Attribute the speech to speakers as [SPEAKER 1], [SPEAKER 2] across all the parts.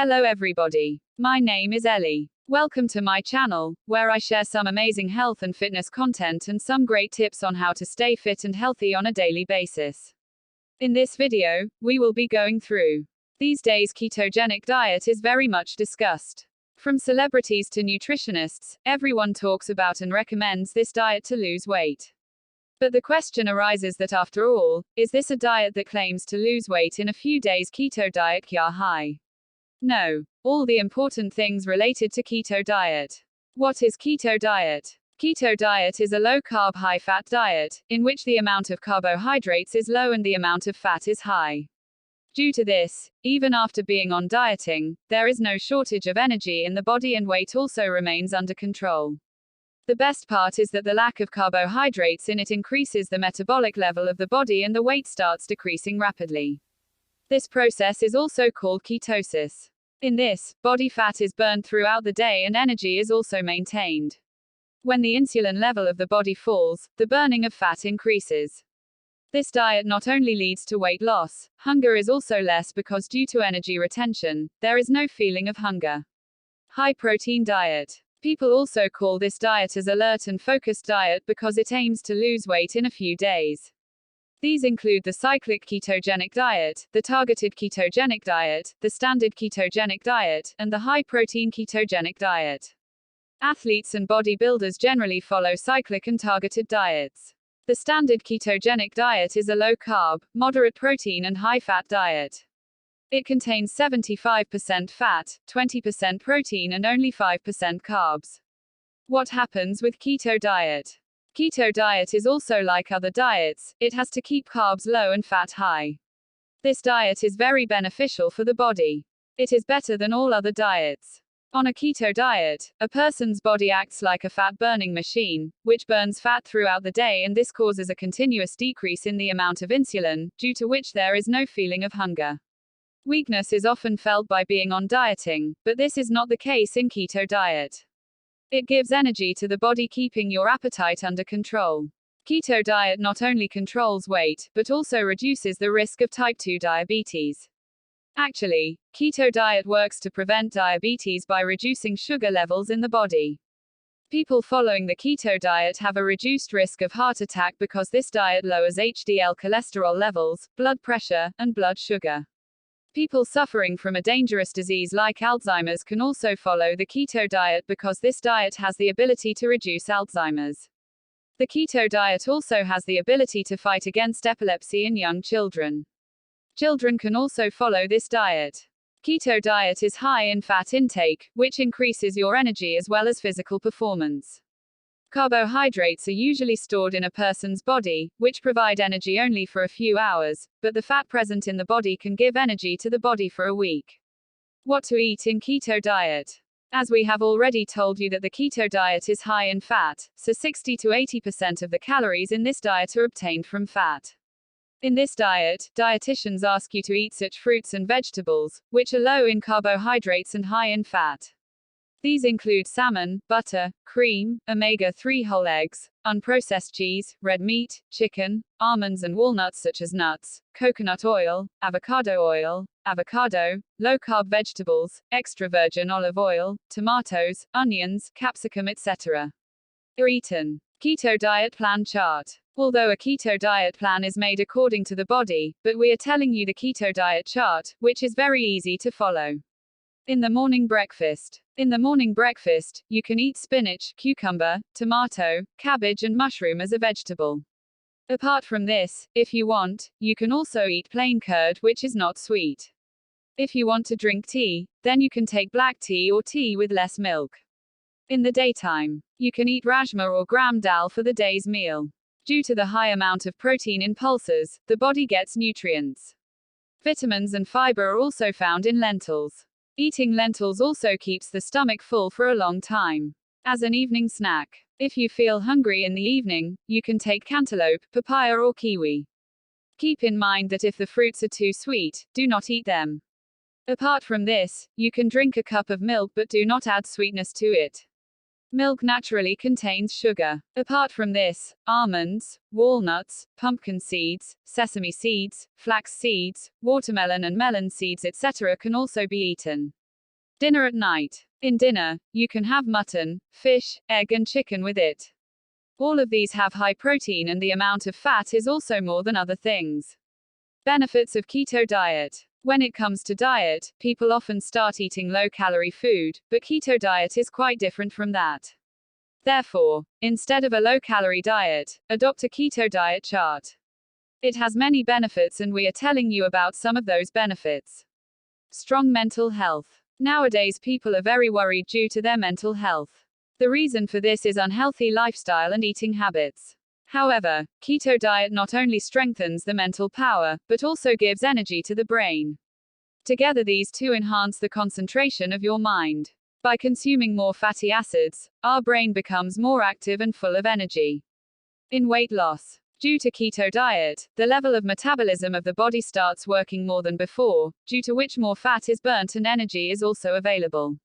[SPEAKER 1] Hello everybody. My name is Ellie. Welcome to my channel, where I share some amazing health and fitness content and some great tips on how to stay fit and healthy on a daily basis. In this video, we will be going through. These days ketogenic diet is very much discussed. From celebrities to nutritionists, everyone talks about and recommends this diet to lose weight. But the question arises that after all, is this a diet that claims to lose weight in a few days? Keto diet kya hai? No. All the important things related to keto diet. What is keto diet? Keto diet is a low-carb, high-fat diet, in which the amount of carbohydrates is low and the amount of fat is high. Due to this, even after being on dieting, there is no shortage of energy in the body and weight also remains under control. The best part is that the lack of carbohydrates in it increases the metabolic level of the body and the weight starts decreasing rapidly. This process is also called ketosis. In this, body fat is burned throughout the day and energy is also maintained. When the insulin level of the body falls, the burning of fat increases. This diet not only leads to weight loss, hunger is also less because due to energy retention, there is no feeling of hunger. High protein diet. People also call this diet as alert and focused diet because it aims to lose weight in a few days. These include the cyclic ketogenic diet, the targeted ketogenic diet, the standard ketogenic diet, and the high-protein ketogenic diet. Athletes and bodybuilders generally follow cyclic and targeted diets. The standard ketogenic diet is a low-carb, moderate protein and high-fat diet. It contains 75% fat, 20% protein and only 5% carbs. What happens with keto diet? Keto diet is also like other diets, it has to keep carbs low and fat high. This diet is very beneficial for the body. It is better than all other diets. On a keto diet, a person's body acts like a fat-burning machine, which burns fat throughout the day and this causes a continuous decrease in the amount of insulin, due to which there is no feeling of hunger. Weakness is often felt by being on dieting, but this is not the case in keto diet. It gives energy to the body, keeping your appetite under control. Keto diet not only controls weight, but also reduces the risk of type 2 diabetes. Actually, keto diet works to prevent diabetes by reducing sugar levels in the body. People following the keto diet have a reduced risk of heart attack because this diet lowers HDL cholesterol levels, blood pressure, and blood sugar. People suffering from a dangerous disease like Alzheimer's can also follow the keto diet because this diet has the ability to reduce Alzheimer's. The keto diet also has the ability to fight against epilepsy in young children. Children can also follow this diet. Keto diet is high in fat intake, which increases your energy as well as physical performance. Carbohydrates are usually stored in a person's body, which provide energy only for a few hours, but the fat present in the body can give energy to the body for a week. What to eat in keto diet? As we have already told you that the keto diet is high in fat, so 60 to 80% of the calories in this diet are obtained from fat. In this diet, dietitians ask you to eat such fruits and vegetables, which are low in carbohydrates and high in fat. These include salmon, butter, cream, omega-3 whole eggs, unprocessed cheese, red meat, chicken, almonds and walnuts such as nuts, coconut oil, avocado, low-carb vegetables, extra virgin olive oil, tomatoes, onions, capsicum etc. Are eaten. Keto diet plan chart. Although a keto diet plan is made according to the body, but we are telling you the keto diet chart, which is very easy to follow. In the morning breakfast. In the morning breakfast, you can eat spinach, cucumber, tomato, cabbage and mushroom as a vegetable. Apart from this, if you want, you can also eat plain curd, which is not sweet. If you want to drink tea, then you can take black tea or tea with less milk. In the daytime, you can eat rajma or gram dal for the day's meal. Due to the high amount of protein in pulses, the body gets nutrients. Vitamins and fiber are also found in lentils. Eating lentils also keeps the stomach full for a long time. As an evening snack, if you feel hungry in the evening, you can take cantaloupe, papaya or kiwi. Keep in mind that if the fruits are too sweet, do not eat them. Apart from this, you can drink a cup of milk but do not add sweetness to it. Milk naturally contains sugar. Apart from this, almonds, walnuts, pumpkin seeds, sesame seeds, flax seeds, watermelon and melon seeds etc. can also be eaten. Dinner at night. In dinner, you can have mutton, fish, egg, and chicken with it. All of these have high protein, and the amount of fat is also more than other things. Benefits of keto diet. When it comes to diet, people often start eating low-calorie food, but keto diet is quite different from that. Therefore, instead of a low-calorie diet, adopt a keto diet chart. It has many benefits, and we are telling you about some of those benefits. Strong mental health. Nowadays, people are very worried due to their mental health. The reason for this is unhealthy lifestyle and eating habits. However, keto diet not only strengthens the mental power, but also gives energy to the brain. Together, these two enhance the concentration of your mind. By consuming more fatty acids, our brain becomes more active and full of energy. In weight loss. Due to keto diet, the level of metabolism of the body starts working more than before, due to which more fat is burnt and energy is also available.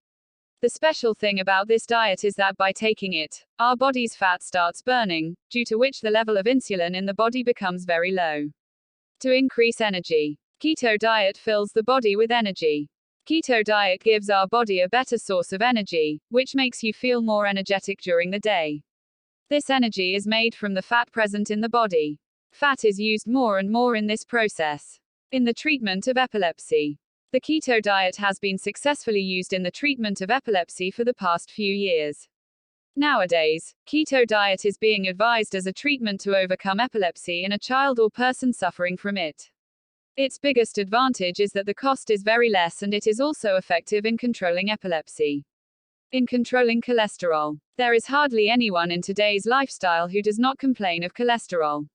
[SPEAKER 1] The special thing about this diet is that by taking it, our body's fat starts burning, due to which the level of insulin in the body becomes very low. To increase energy. Keto diet fills the body with energy. Keto diet gives our body a better source of energy, which makes you feel more energetic during the day. This energy is made from the fat present in the body. Fat is used more and more in this process. In the treatment of epilepsy. The keto diet has been successfully used in the treatment of epilepsy for the past few years. Nowadays, keto diet is being advised as a treatment to overcome epilepsy in a child or person suffering from it. Its biggest advantage is that the cost is very less, and it is also effective in controlling epilepsy. In controlling cholesterol. There is hardly anyone in today's lifestyle who does not complain of cholesterol.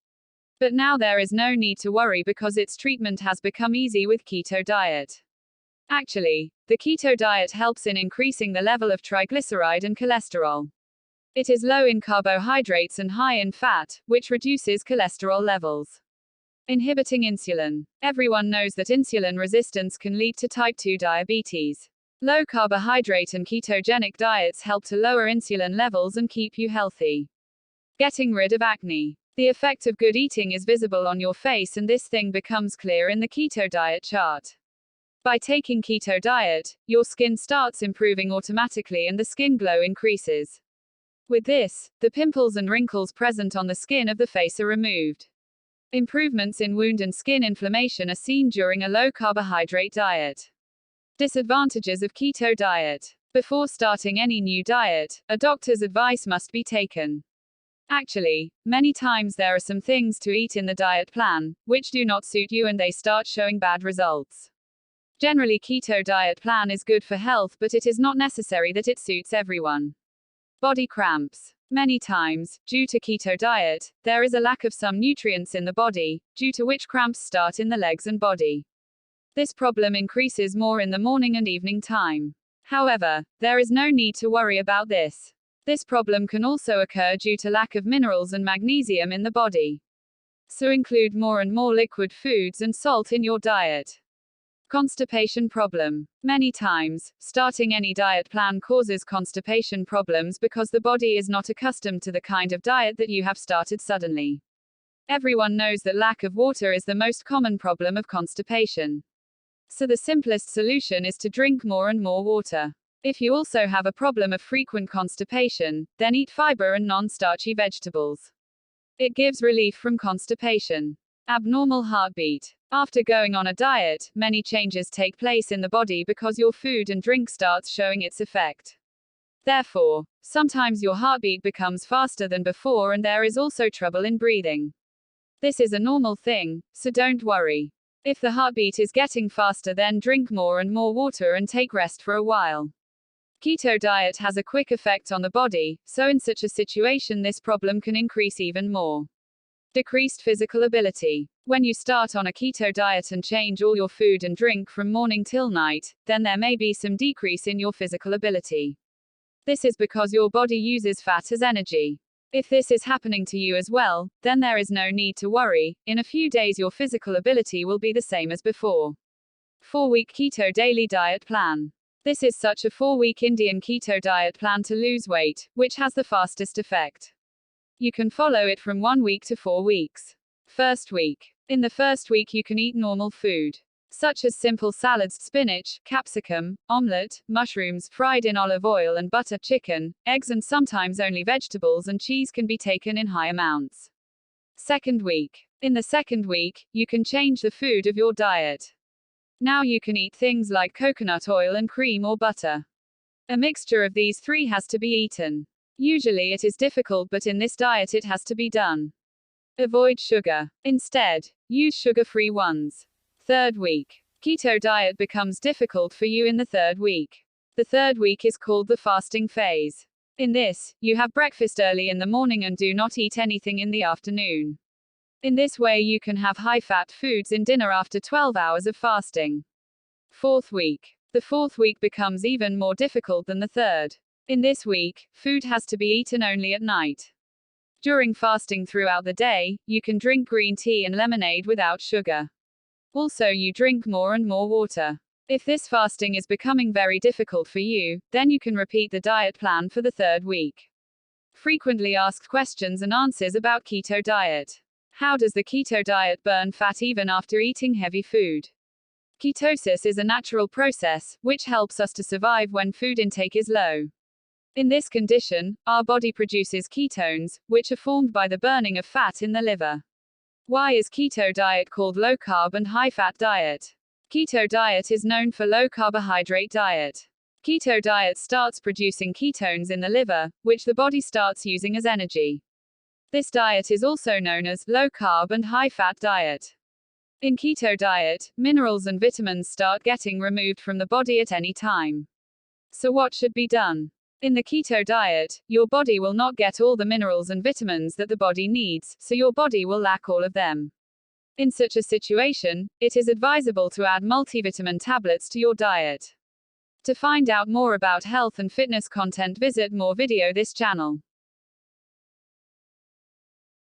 [SPEAKER 1] But now there is no need to worry because its treatment has become easy with keto diet. Actually, the keto diet helps in increasing the level of triglyceride and cholesterol. It is low in carbohydrates and high in fat, which reduces cholesterol levels. Inhibiting insulin. Everyone knows that insulin resistance can lead to type 2 diabetes. Low carbohydrate and ketogenic diets help to lower insulin levels and keep you healthy. Getting rid of acne. The effect of good eating is visible on your face, and this thing becomes clear in the keto diet chart. By taking keto diet, your skin starts improving automatically and the skin glow increases. With this, the pimples and wrinkles present on the skin of the face are removed. Improvements in wound and skin inflammation are seen during a low carbohydrate diet. Disadvantages of keto diet. Before starting any new diet, a doctor's advice must be taken. Actually, many times there are some things to eat in the diet plan, which do not suit you, and they start showing bad results. Generally, keto diet plan is good for health, but it is not necessary that it suits everyone. Body cramps. Many times, due to keto diet, there is a lack of some nutrients in the body, due to which cramps start in the legs and body. This problem increases more in the morning and evening time. However, there is no need to worry about this. This problem can also occur due to lack of minerals and magnesium in the body. So include more and more liquid foods and salt in your diet. Constipation problem. Many times, starting any diet plan causes constipation problems because the body is not accustomed to the kind of diet that you have started suddenly. Everyone knows that lack of water is the most common problem of constipation. So the simplest solution is to drink more and more water. If you also have a problem of frequent constipation, then eat fiber and non-starchy vegetables. It gives relief from constipation. Abnormal heartbeat. After going on a diet, many changes take place in the body because your food and drink starts showing its effect. Therefore, sometimes your heartbeat becomes faster than before, and there is also trouble in breathing. This is a normal thing, so don't worry. If the heartbeat is getting faster, then drink more and more water and take rest for a while. Keto diet has a quick effect on the body, so in such a situation this problem can increase even more. Decreased physical ability. When you start on a keto diet and change all your food and drink from morning till night, then there may be some decrease in your physical ability. This is because your body uses fat as energy. If this is happening to you as well, then there is no need to worry. In a few days your physical ability will be the same as before. 4-week keto daily diet plan. This is such a 4-week Indian keto diet plan to lose weight, which has the fastest effect. You can follow it from 1 week to 4 weeks. First week. In the first week you can eat normal food. such as simple salads, spinach, capsicum, omelette, mushrooms, fried in olive oil and butter, chicken, eggs, and sometimes only vegetables and cheese can be taken in high amounts. Second week. In the second week, you can change the food of your diet. Now you can eat things like coconut oil and cream or butter. A mixture of these three has to be eaten. Usually it is difficult, but in this diet it has to be done. Avoid sugar. Instead, use sugar-free ones. Third week. Keto diet becomes difficult for you in the third week. The third week is called the fasting phase. In this, you have breakfast early in the morning and do not eat anything in the afternoon. In this way you can have high-fat foods in dinner after 12 hours of fasting. Fourth week. The fourth week becomes even more difficult than the third. In this week, food has to be eaten only at night. During fasting throughout the day, you can drink green tea and lemonade without sugar. Also, you drink more and more water. If this fasting is becoming very difficult for you, then you can repeat the diet plan for the third week. Frequently asked questions and answers about keto diet. How does the keto diet burn fat even after eating heavy food? Ketosis is a natural process, which helps us to survive when food intake is low. In this condition, our body produces ketones, which are formed by the burning of fat in the liver. Why is keto diet called low carb and high fat diet? Keto diet is known for low carbohydrate diet. Keto diet starts producing ketones in the liver, which the body starts using as energy. This diet is also known as low carb and high fat diet. In keto diet, minerals and vitamins start getting removed from the body at any time. So what should be done? In the keto diet, your body will not get all the minerals and vitamins that the body needs, so your body will lack all of them. In such a situation, it is advisable to add multivitamin tablets to your diet. To find out more about health and fitness content, visit more video this channel.